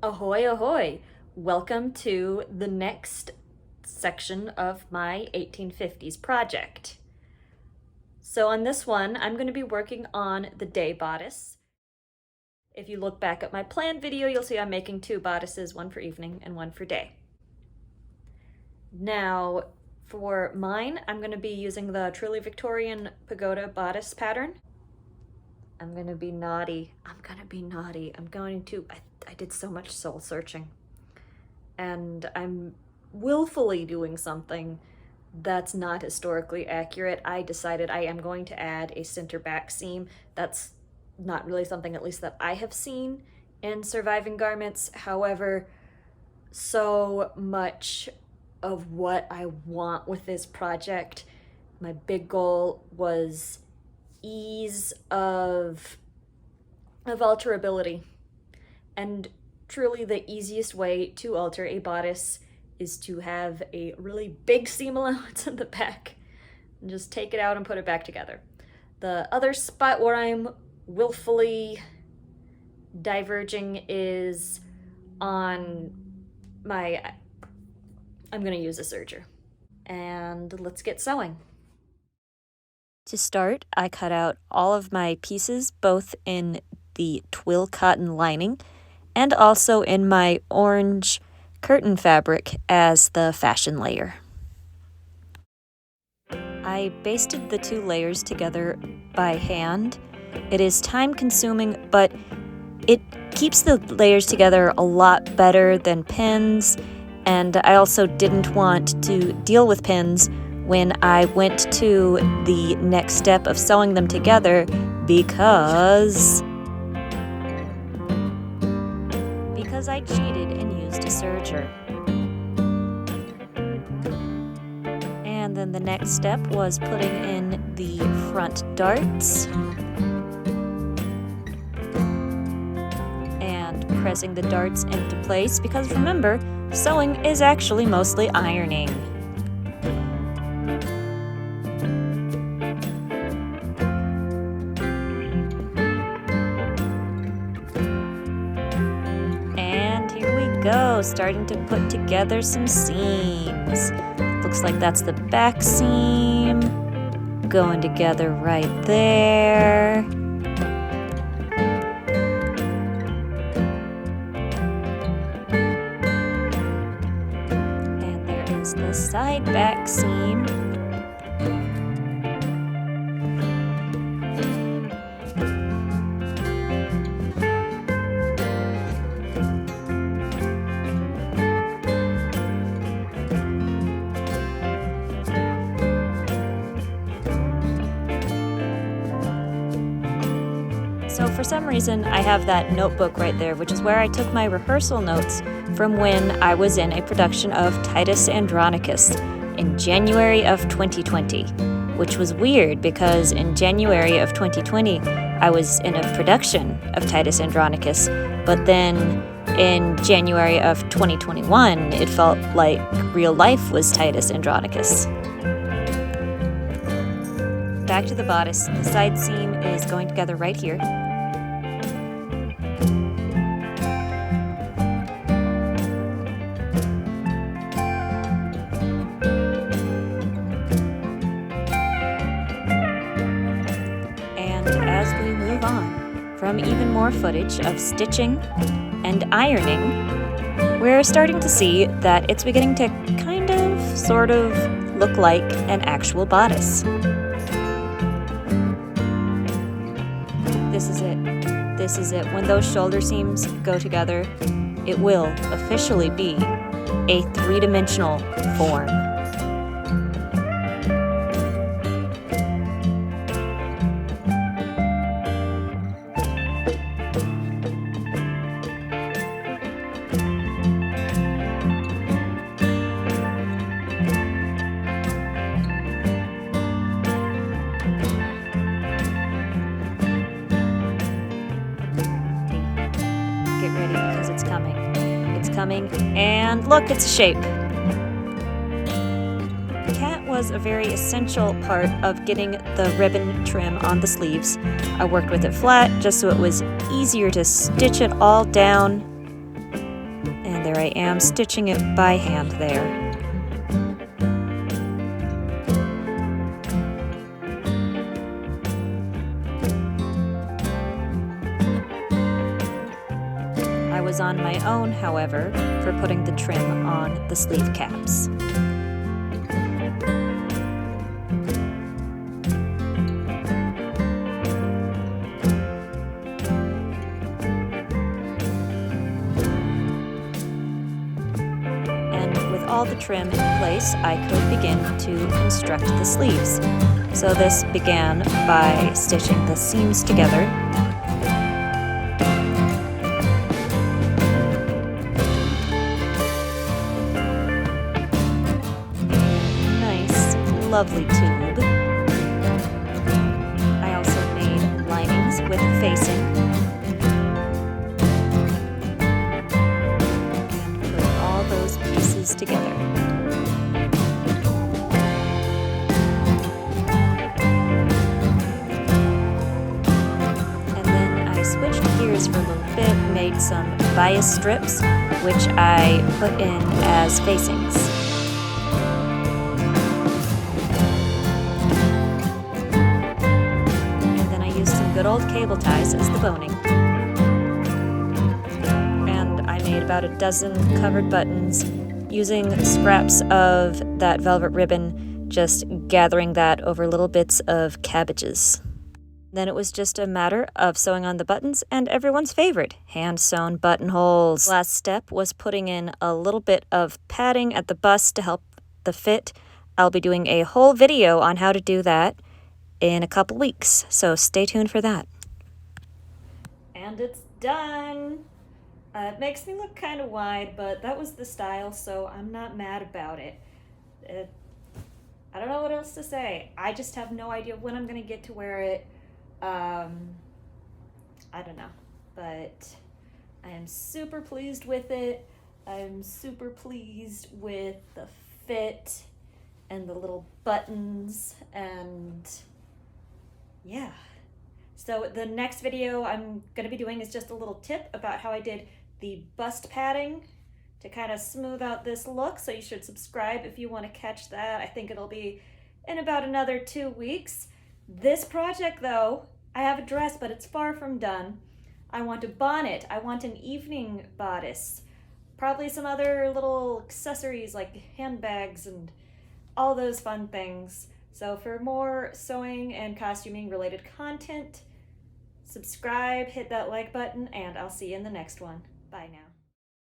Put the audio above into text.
Ahoy, ahoy! Welcome to the next section of my 1850s project. So on this one, I'm going to be working on the day bodice. If you look back at my plan video, you'll see I'm making two bodices, one for evening and one for day. Now, for mine, I'm going to be using the Truly Victorian pagoda bodice pattern. I'm gonna be naughty. I did so much soul searching. And I'm willfully doing something that's not historically accurate. I decided I am going to add a center back seam. That's not really something, at least that I have seen in surviving garments. However, so much of what I want with this project, my big goal was ease of alterability. And truly the easiest way to alter a bodice is to have a really big seam allowance in the back and just take it out and put it back together. The other spot where I'm willfully diverging is on my, I'm gonna use a serger. And let's get sewing. To start, I cut out all of my pieces, both in the twill cotton lining and also in my orange curtain fabric as the fashion layer. I basted the two layers together by hand. It is time consuming, but it keeps the layers together a lot better than pins, and I also didn't want to deal with pins when I went to the next step of sewing them together because I cheated and used a serger. And then the next step was putting in the front darts and pressing the darts into place because remember, sewing is actually mostly ironing. Starting to put together some seams. Looks like that's the back seam going together right there. And there is the side back seam. So for some reason, I have that notebook right there, which is where I took my rehearsal notes from when I was in a production of Titus Andronicus in January of 2020, which was weird because in January of 2020, I was in a production of Titus Andronicus, but then in January of 2021, it felt like real life was Titus Andronicus. Back to the bodice, the side seam is going together right here. And as we move on from even more footage of stitching and ironing, we're starting to see that it's beginning to kind of, sort of, look like an actual bodice. This is it. When those shoulder seams go together, it will officially be a three-dimensional form. Get ready because it's coming. It's coming, and look, it's a shape. The cat was a very essential part of getting the ribbon trim on the sleeves. I worked with it flat just so it was easier to stitch it all down. And there I am, stitching it by hand there. I was on my own, however, for putting the trim on the sleeve caps. All the trim in place, I could begin to construct the sleeves. So this began by stitching the seams together. Nice, lovely tube. I also made linings with facing. Together. And then I switched gears for a little bit, made some bias strips, which I put in as facings. And then I used some good old cable ties as the boning. And I made about a dozen covered buttons using scraps of that velvet ribbon, just gathering that over little bits of cabbages. Then it was just a matter of sewing on the buttons and everyone's favorite, hand-sewn buttonholes. Last step was putting in a little bit of padding at the bust to help the fit. I'll be doing a whole video on how to do that in a couple weeks, so stay tuned for that. And it's done! It makes me look kind of wide, but that was the style, so I'm not mad about it. I don't know what else to say. I just have no idea when I'm going to get to wear it. I don't know, but I am super pleased with it. I'm super pleased with the fit and the little buttons, and yeah. So the next video I'm going to be doing is just a little tip about how I did the bust padding to kind of smooth out this look, so you should subscribe if you want to catch that. I think it'll be in about another 2 weeks. This project though, I have a dress, but it's far from done. I want a bonnet, I want an evening bodice, probably some other little accessories like handbags and all those fun things. So for more sewing and costuming related content, subscribe, hit that like button, and I'll see you in the next one. Bye now.